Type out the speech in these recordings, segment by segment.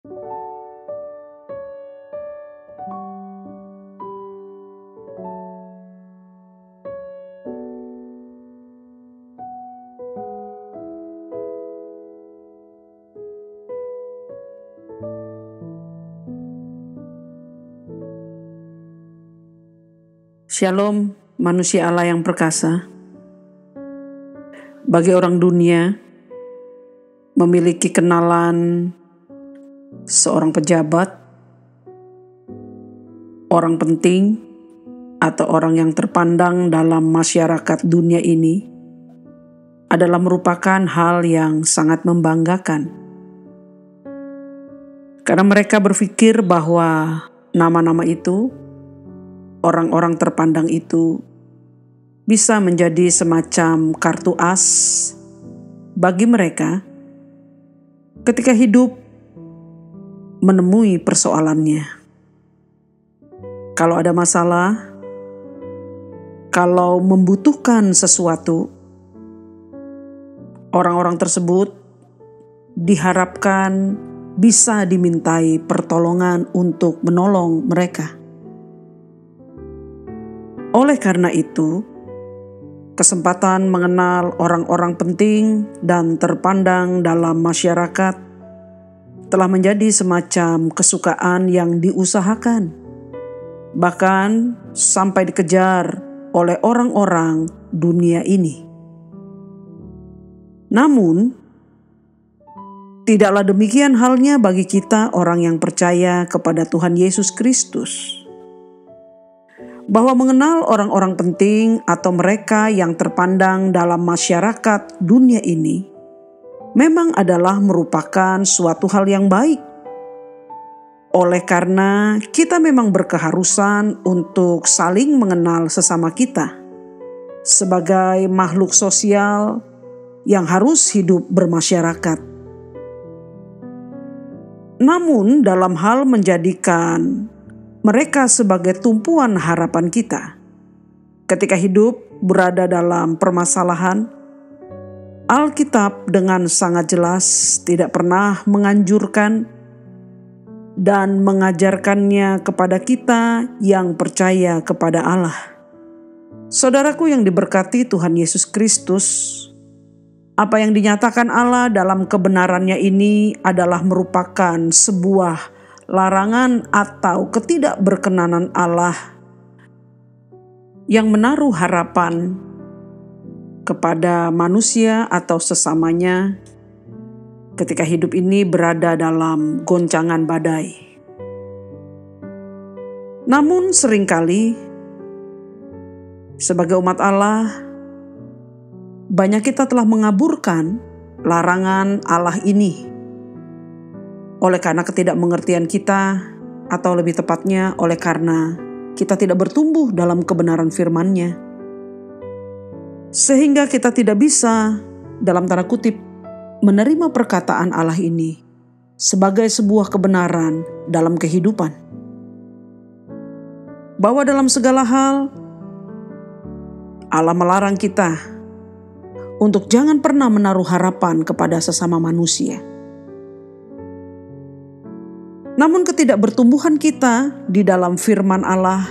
Shalom, manusia Allah yang perkasa. Bagi orang dunia, memiliki kenalan seorang pejabat, orang penting, atau orang yang terpandang dalam masyarakat dunia ini adalah merupakan hal yang sangat membanggakan. Karena mereka berpikir bahwa nama-nama itu, orang-orang terpandang itu bisa menjadi semacam kartu as bagi mereka ketika hidup menemui persoalannya. Kalau ada masalah, kalau membutuhkan sesuatu, orang-orang tersebut diharapkan bisa dimintai pertolongan untuk menolong mereka. Oleh karena itu, kesempatan mengenal orang-orang penting dan terpandang dalam masyarakat telah menjadi semacam kesukaan yang diusahakan, bahkan sampai dikejar oleh orang-orang dunia ini. Namun, tidaklah demikian halnya bagi kita orang yang percaya kepada Tuhan Yesus Kristus. Bahwa mengenal orang-orang penting atau mereka yang terpandang dalam masyarakat dunia ini memang adalah merupakan suatu hal yang baik. Oleh karena kita memang berkeharusan untuk saling mengenal sesama kita sebagai makhluk sosial yang harus hidup bermasyarakat. Namun dalam hal menjadikan mereka sebagai tumpuan harapan kita ketika hidup berada dalam permasalahan, Alkitab dengan sangat jelas tidak pernah menganjurkan dan mengajarkannya kepada kita yang percaya kepada Allah. Saudaraku yang diberkati Tuhan Yesus Kristus, apa yang dinyatakan Allah dalam kebenarannya ini adalah merupakan sebuah larangan atau ketidakberkenanan Allah yang menaruh harapan kepada manusia atau sesamanya ketika hidup ini berada dalam goncangan badai. Namun seringkali sebagai umat Allah, banyak kita telah mengaburkan larangan Allah ini oleh karena ketidakmengertian kita, atau lebih tepatnya oleh karena kita tidak bertumbuh dalam kebenaran firman-Nya. Sehingga kita tidak bisa, dalam tanda kutip, menerima perkataan Allah ini sebagai sebuah kebenaran dalam kehidupan. Bahwa dalam segala hal, Allah melarang kita untuk jangan pernah menaruh harapan kepada sesama manusia. Namun ketidakbertumbuhan kita di dalam firman Allah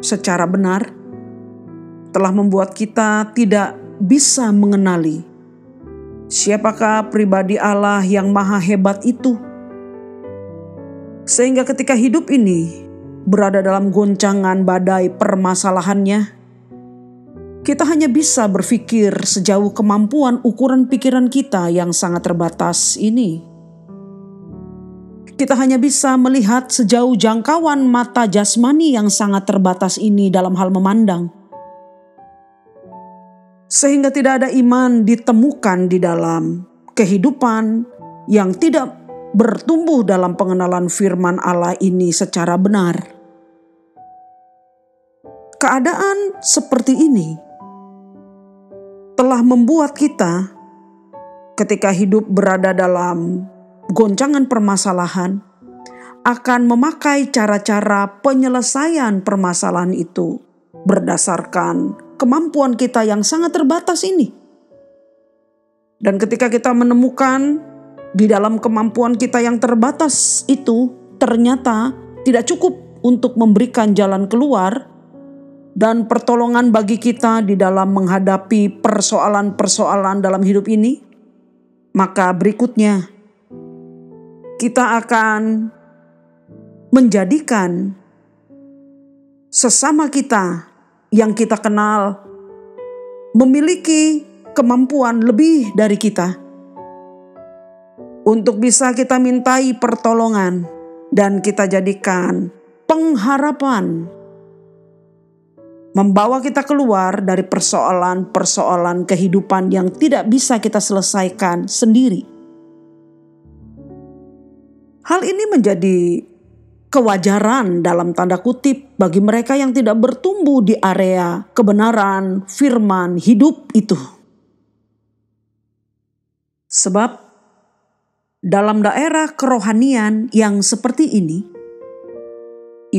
secara benar telah membuat kita tidak bisa mengenali siapakah pribadi Allah yang maha hebat itu. Sehingga ketika hidup ini berada dalam goncangan badai permasalahannya, kita hanya bisa berpikir sejauh kemampuan ukuran pikiran kita yang sangat terbatas ini. Kita hanya bisa melihat sejauh jangkauan mata jasmani yang sangat terbatas ini dalam hal memandang. Sehingga tidak ada iman ditemukan di dalam kehidupan yang tidak bertumbuh dalam pengenalan firman Allah ini secara benar. Keadaan seperti ini telah membuat kita ketika hidup berada dalam goncangan permasalahan akan memakai cara-cara penyelesaian permasalahan itu berdasarkan kemampuan kita yang sangat terbatas ini. Dan ketika kita menemukan Di dalam kemampuan kita yang terbatas itu ternyata tidak cukup untuk memberikan jalan keluar dan pertolongan bagi kita di dalam menghadapi persoalan-persoalan dalam hidup ini. Maka berikutnya kita akan menjadikan sesama kita yang kita kenal memiliki kemampuan lebih dari kita untuk bisa kita mintai pertolongan dan kita jadikan pengharapan membawa kita keluar dari persoalan-persoalan kehidupan yang tidak bisa kita selesaikan sendiri. Hal ini menjadi kewajaran dalam tanda kutip bagi mereka yang tidak bertumbuh di area kebenaran firman hidup itu. Sebab dalam daerah kerohanian yang seperti ini,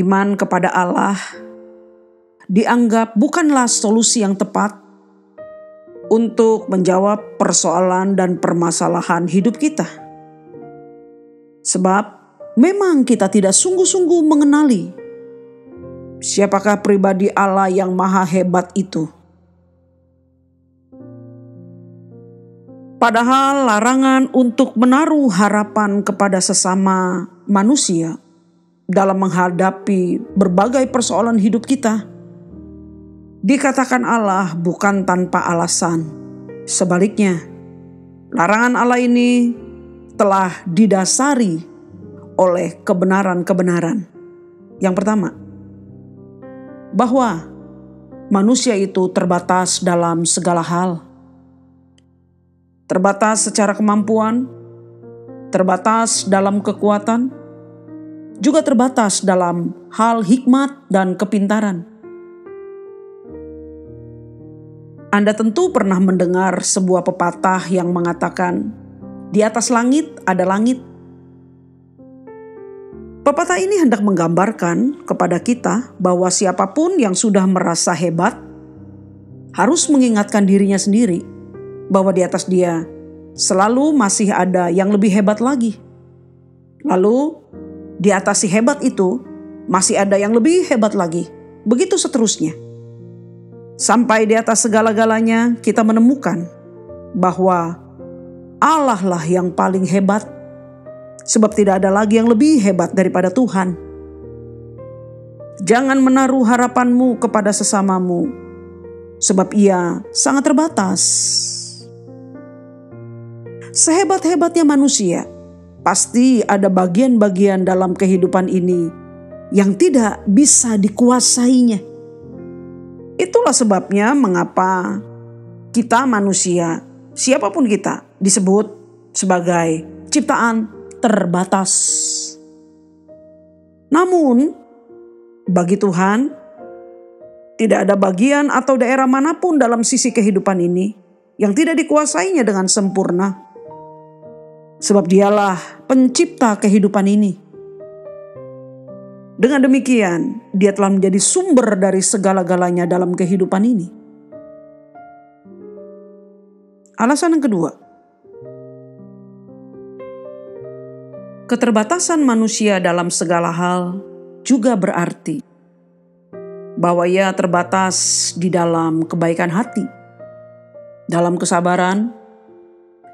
iman kepada Allah dianggap bukanlah solusi yang tepat untuk menjawab persoalan dan permasalahan hidup kita. Sebab memang kita tidak sungguh-sungguh mengenali siapakah pribadi Allah yang maha hebat itu. Padahal larangan untuk menaruh harapan kepada sesama manusia dalam menghadapi berbagai persoalan hidup kita dikatakan Allah bukan tanpa alasan. Sebaliknya, larangan Allah ini telah didasari oleh kebenaran-kebenaran. Yang pertama, bahwa manusia itu terbatas dalam segala hal. Terbatas secara kemampuan, terbatas dalam kekuatan, juga terbatas dalam hal hikmat dan kepintaran. Anda tentu pernah mendengar sebuah pepatah yang mengatakan, "Di atas langit ada langit." Pepatah ini hendak menggambarkan kepada kita bahwa siapapun yang sudah merasa hebat harus mengingatkan dirinya sendiri bahwa di atas dia selalu masih ada yang lebih hebat lagi. Lalu di atas si hebat itu masih ada yang lebih hebat lagi. Begitu seterusnya. Sampai di atas segala-galanya kita menemukan bahwa Allah lah yang paling hebat. Sebab tidak ada lagi yang lebih hebat daripada Tuhan. Jangan menaruh harapanmu kepada sesamamu, sebab ia sangat terbatas. Sehebat-hebatnya manusia, pasti ada bagian-bagian dalam kehidupan ini yang tidak bisa dikuasainya. Itulah sebabnya mengapa kita manusia, siapapun kita, disebut sebagai ciptaan terbatas. Namun, bagi Tuhan, tidak ada bagian atau daerah manapun dalam sisi kehidupan ini yang tidak dikuasainya dengan sempurna. Sebab dialah pencipta kehidupan ini. Dengan demikian, dia telah menjadi sumber dari segala-galanya dalam kehidupan ini. Alasan yang kedua, keterbatasan manusia dalam segala hal juga berarti bahwa ia terbatas di dalam kebaikan hati, dalam kesabaran,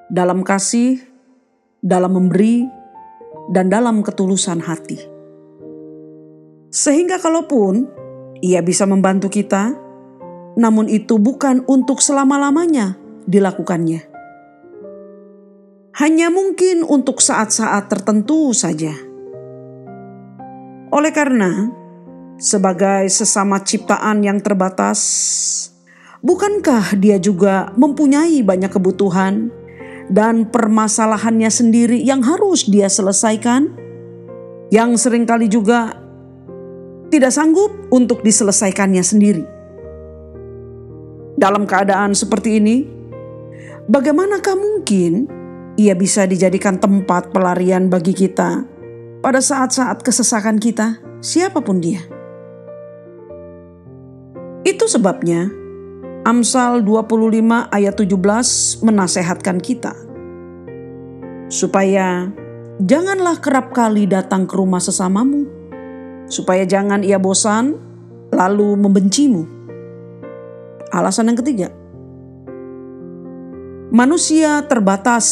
dalam kasih, dalam memberi, dan dalam ketulusan hati. Sehingga kalaupun ia bisa membantu kita, namun itu bukan untuk selama-lamanya dilakukannya. Hanya mungkin untuk saat-saat tertentu saja. Oleh karena, sebagai sesama ciptaan yang terbatas, bukankah dia juga mempunyai banyak kebutuhan dan permasalahannya sendiri yang harus dia selesaikan, yang seringkali juga tidak sanggup untuk diselesaikannya sendiri? Dalam keadaan seperti ini, bagaimanakah mungkin ia bisa dijadikan tempat pelarian bagi kita pada saat-saat kesesakan kita, siapapun dia? Itu sebabnya Amsal 25 ayat 17 menasehatkan kita. supaya janganlah kerap kali datang ke rumah sesamamu, supaya jangan ia bosan lalu membencimu. Alasan yang ketiga, manusia terbatas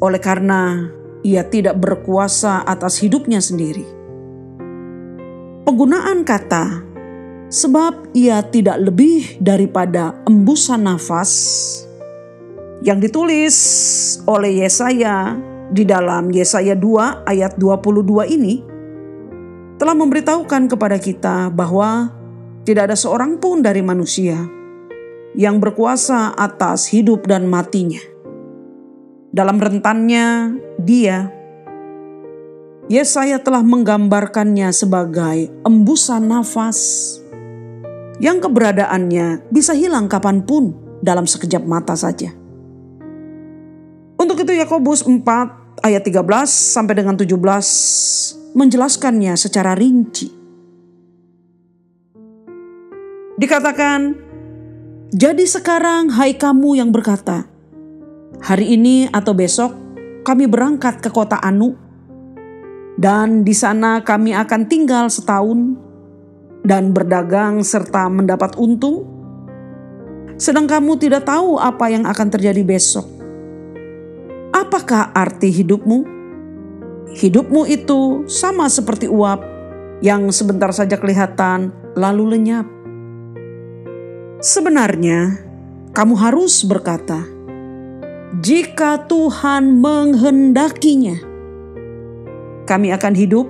oleh karena ia tidak berkuasa atas hidupnya sendiri. Penggunaan kata sebab ia tidak lebih daripada embusan nafas yang ditulis oleh Yesaya di dalam Yesaya 2 ayat 22 ini telah memberitahukan kepada kita bahwa tidak ada seorang pun dari manusia yang berkuasa atas hidup dan matinya. Dalam rentannya dia, Yesaya telah menggambarkannya sebagai embusan nafas yang keberadaannya bisa hilang kapanpun dalam sekejap mata saja. Untuk itu Yakobus 4 ayat 13 sampai dengan 17 menjelaskannya secara rinci. Dikatakan, jadi sekarang hai kamu yang berkata, hari ini atau besok kami berangkat ke kota Anu, dan di sana kami akan tinggal setahun dan berdagang serta mendapat untung, sedang kamu tidak tahu apa yang akan terjadi besok. Apakah arti hidupmu? Hidupmu itu sama seperti uap yang sebentar saja kelihatan lalu lenyap. Sebenarnya kamu harus berkata, jika Tuhan menghendakinya, kami akan hidup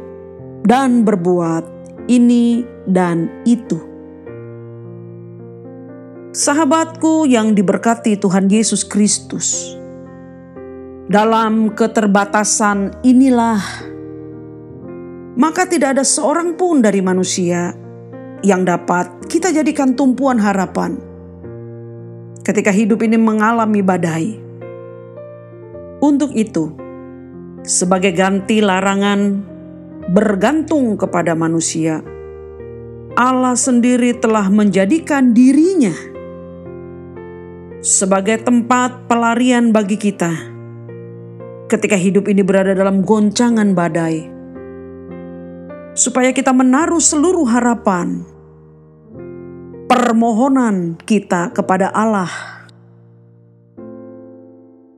dan berbuat ini dan itu. Sahabatku yang diberkati Tuhan Yesus Kristus, dalam keterbatasan inilah, maka tidak ada seorang pun dari manusia yang dapat kita jadikan tumpuan harapan ketika hidup ini mengalami badai. Untuk itu, sebagai ganti larangan bergantung kepada manusia, Allah sendiri telah menjadikan dirinya sebagai tempat pelarian bagi kita ketika hidup ini berada dalam goncangan badai, supaya kita menaruh seluruh harapan, permohonan kita kepada Allah.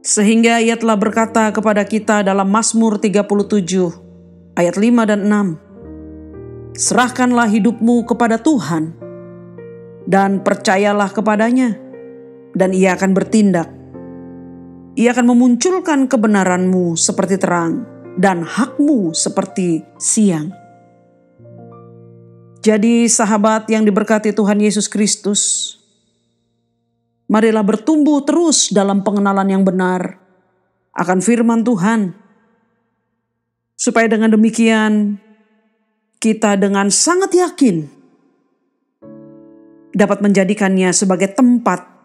Sehingga ia telah berkata kepada kita dalam Mazmur 37 ayat 5 dan 6. Serahkanlah hidupmu kepada Tuhan dan percayalah kepadanya, dan ia akan bertindak. Ia akan memunculkan kebenaranmu seperti terang dan hakmu seperti siang. Jadi sahabat yang diberkati Tuhan Yesus Kristus, marilah bertumbuh terus dalam pengenalan yang benar akan firman Tuhan, supaya dengan demikian kita dengan sangat yakin dapat menjadikannya sebagai tempat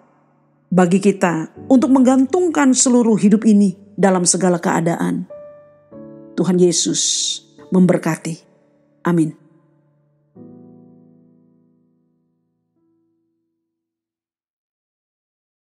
bagi kita untuk menggantungkan seluruh hidup ini dalam segala keadaan. Tuhan Yesus memberkati. Amin.